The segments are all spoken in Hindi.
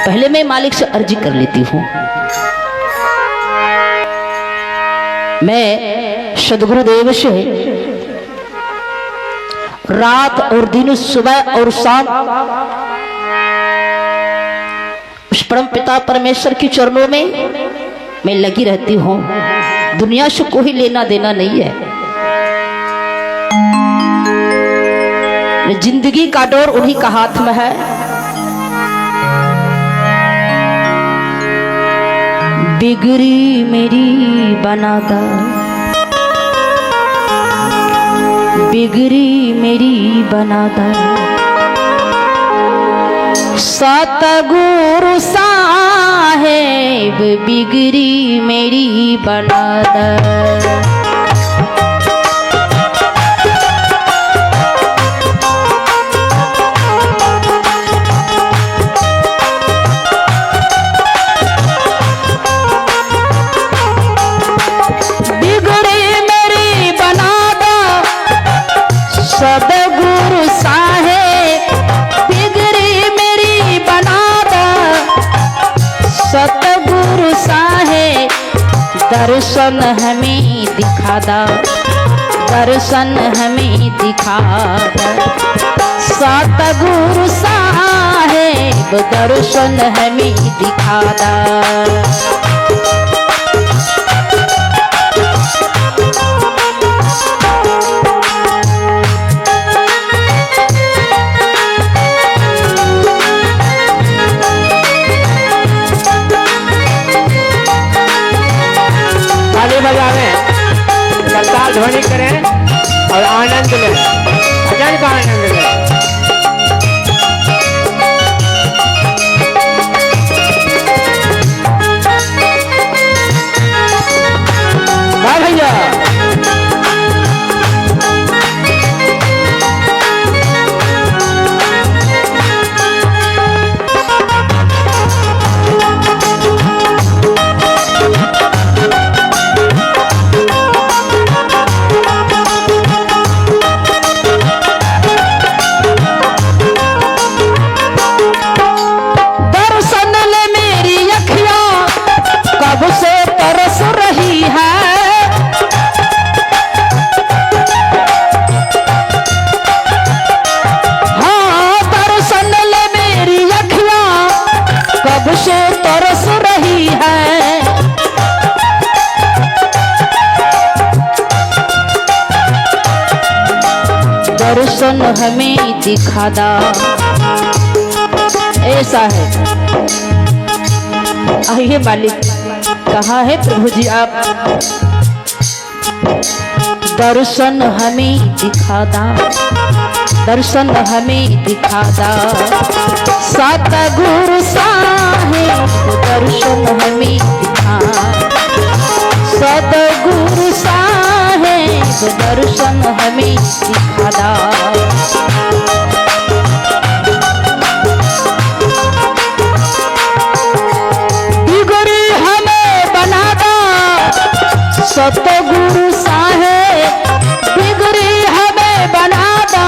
पहले मैं मालिक से अर्जी कर लेती हूँ। मैं सद्गुरुदेव से रात और दिन, सुबह और शाम उस परम पिता परमेश्वर के चरणों में मैं लगी रहती हूँ। दुनिया से कोई लेना देना नहीं है। जिंदगी का डोर उन्हीं का हाथ में है। बिगड़ी मेरी बनाता, बिगड़ी मेरी बनाता, सतगुरु साहेब बिगड़ी मेरी बनाता। सतगुरु साहेब बिगड़ी मेरी बनाता, सतगुरु साहेब दर्शन हमें दिखादा, दर्शन हमें दिखादा। सतगुरु साहेब दर्शन हमें दिखादा। बजावे, करताल ध्वनि करें और आनंद लें, भजन का आनंद लें। वाह भैया, दर्शन हमें दिखादा। ऐसा है। आइए मालिक, कहाँ है प्रभु जी आप? दर्शन हमें दिखादा, दर्शन हमें दिखादा। सतगुरु साहेब दर्शन हमें दिखादा, सतगुरु साहेब दर्शन हमें दिखादा। बिगड़ी हमें बनादा, सतगुरु साहेब बिगड़ी हमें बनादा।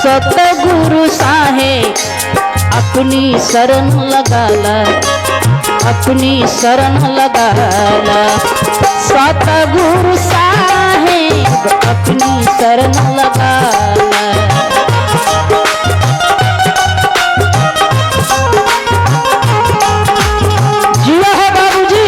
सतगुरु साहेब अपनी शरण लगाला, अपनी शरण लगाला। सतगुरु साहेब अपनी शरण लगाला। जिया है बाबू जी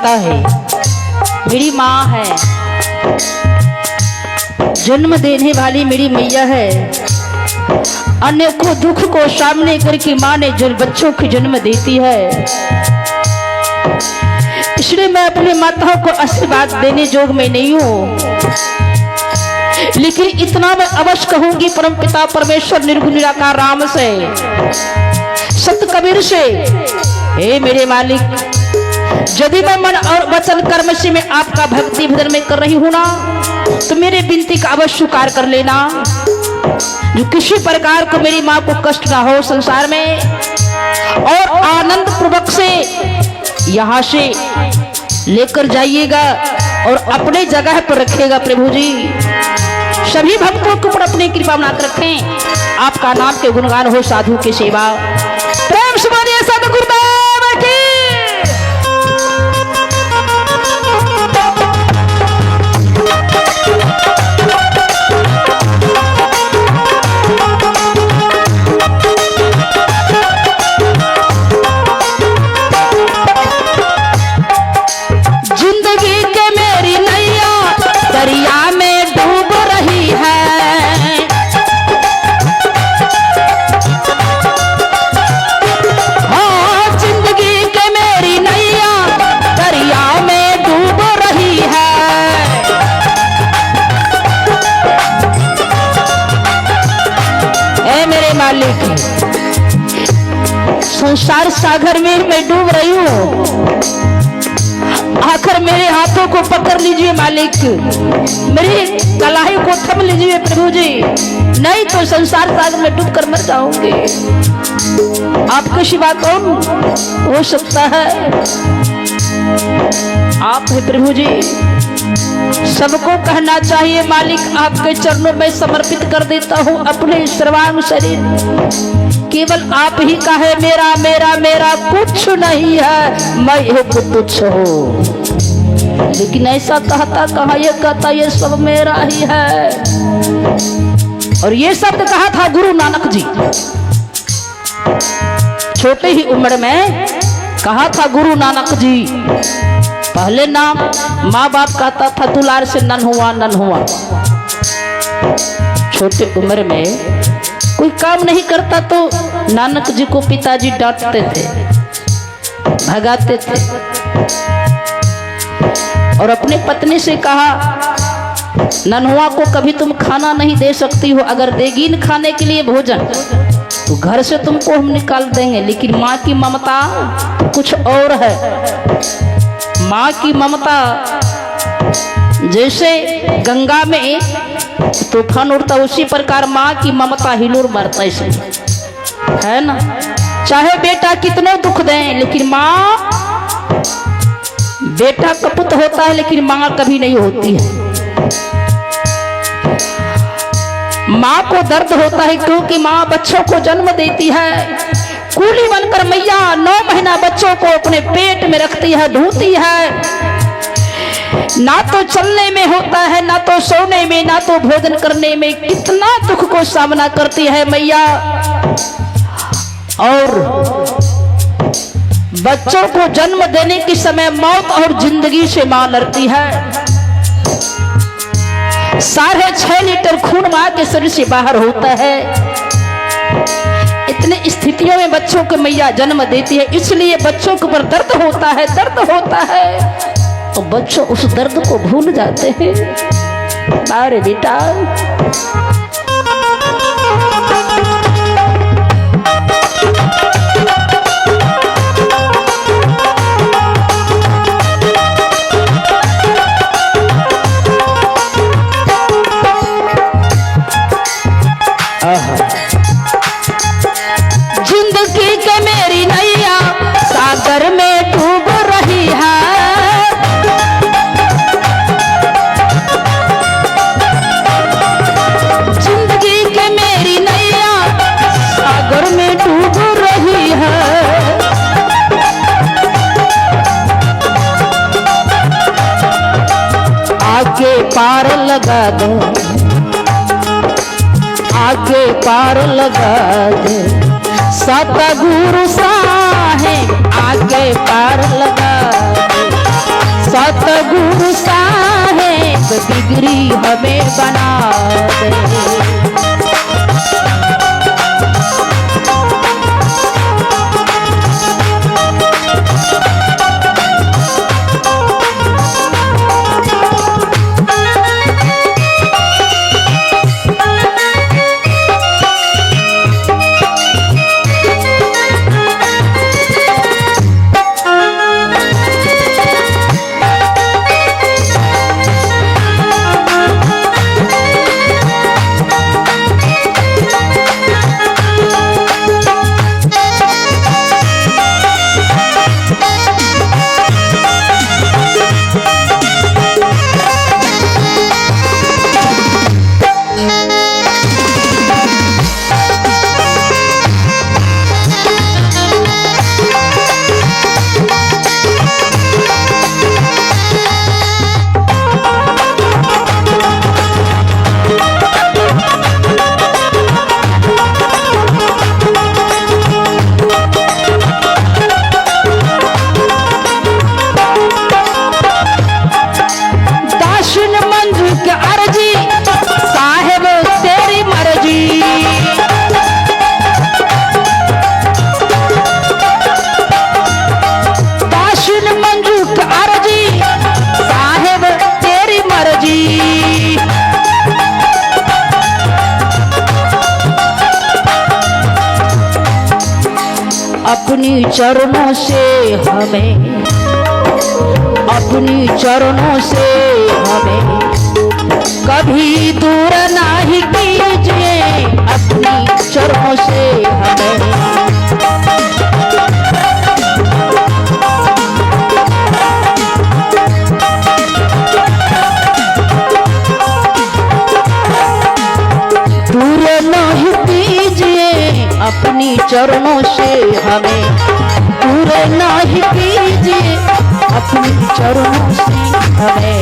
माता है, मेरी माँ है, जन्म देने वाली मेरी मैया है। अन्य को दुख को सामने करके माँ ने जो बच्चों को जन्म देती है, इसलिए मैं अपने माताओं को आशीर्वाद देने जोग में नहीं हूँ, लेकिन इतना मैं अवश्य कहूंगी परम पिता परमेश्वर निर्गुण निराकार राम से, संत कबीर से, हे मेरे मालिक, यदि मैं मन और वचन कर्म से मैं आपका भक्ति भजन में कर रही हूं ना, तो मेरे विनती का अवश्य स्वीकार कर लेना। जो किसी प्रकार को मेरी माँ को कष्ट ना हो संसार में, और आनंद पूर्वक से यहाँ से लेकर जाइएगा और अपने जगह पर रखेगा। प्रभु जी सभी भक्तों के ऊपर अपनी कृपा बनाकर रखें, आपका नाम के गुणगान हो, साधु की सेवा। प्रेम से बोलिए सद्गुरुदेव की। संसार सागर में मैं डूब रही हूँ, आखिर मेरे हाथों को पकड़ लीजिए मालिक, मेरी कलाई को थम लीजिए प्रभु जी, नहीं तो संसार सागर में डूब कर मर जाऊंगी। आपके सिवा कौन हो सकता है? आप है प्रभु जी। सबको कहना चाहिए मालिक, आपके चरणों में समर्पित कर देता हूँ अपने सर्वांग शरीर। केवल आप ही का है मेरा मेरा मेरा कुछ नहीं है, मैं एक तुच्छ हूँ। लेकिन ऐसा कहता कहा, ये कहता ये सब मेरा ही है। और ये शब्द कहा था गुरु नानक जी, छोटे ही उम्र में कहा था गुरु नानक जी। पहले नाम माँ बाप कहता था दुलार से नन हुआ नन हुआ। छोटे उम्र में कोई काम नहीं करता तो नानक जी को पिताजी डांटते थे, भगाते थे, और अपने पत्नी से कहा ननहुआ को कभी तुम खाना नहीं दे सकती हो, अगर देगी न खाने के लिए भोजन तो घर से तुमको हम निकाल देंगे। लेकिन माँ की ममता तो कुछ और है। माँ की ममता जैसे गंगा में तूफान उड़ता, उसी प्रकार माँ की ममता हिलोर मारता है ना। चाहे बेटा कितना दुख दें, लेकिन माँ, बेटा कपुत होता है लेकिन माँ कभी नहीं होती है। माँ को दर्द होता है क्योंकि माँ बच्चों को जन्म देती है। कूली बनकर मैया 9 महीना बच्चों को अपने पेट में रखती है, ढूंढती है। ना तो चलने में होता है, ना तो सोने में, ना तो भोजन करने में। कितना दुख को सामना करती है मैया। और बच्चों को जन्म देने के समय मौत और जिंदगी से मां लड़ती है। 6.5 लीटर खून मां के शरीर से बाहर होता है। इतने स्थितियों में बच्चों को मैया जन्म देती है, इसलिए बच्चों के ऊपर दर्द होता है, दर्द होता है। तो बच्चों उस दर्द को भूल जाते हैं। अरे बेटा, जिंदगी के मेरी नैया सागर में डूब रही है। जिंदगी के मेरी नैया सागर में डूब रही है। आगे पार लगा दो, आगे पार लगा दे सतगुरु साहेब, आगे पार लगा दे। सतगुरु साहेब बिगड़ी हमें बना दे। अपनी चरणों से हमें, अपनी चरणों से हमें कभी दूर नहीं कीजिए, अपनी चरणों से हमें। दूर नहीं कीजिए अपनी चरणों से हमें, दूर नहीं कीजिए अपनी चरणों से हमें।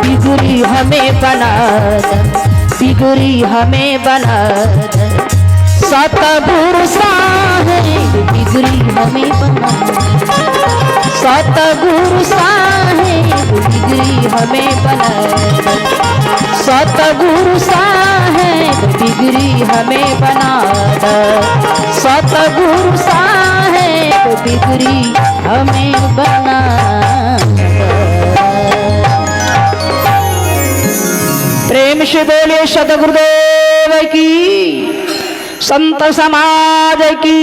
बिगड़ी हमें बना दे, बिगड़ी हमें बना दे, सतगुरु साहेब बिगड़ी हमें बना दे, सतगुरु साहेब बिगड़ी हमें बना दे, सतगुरु साहेब बिगड़ी हमें बना दे, सतगुरु साहेब बिगड़ी हमें बना दे। प्रेम से बोले सतगुरुदेव की, संत समाज की।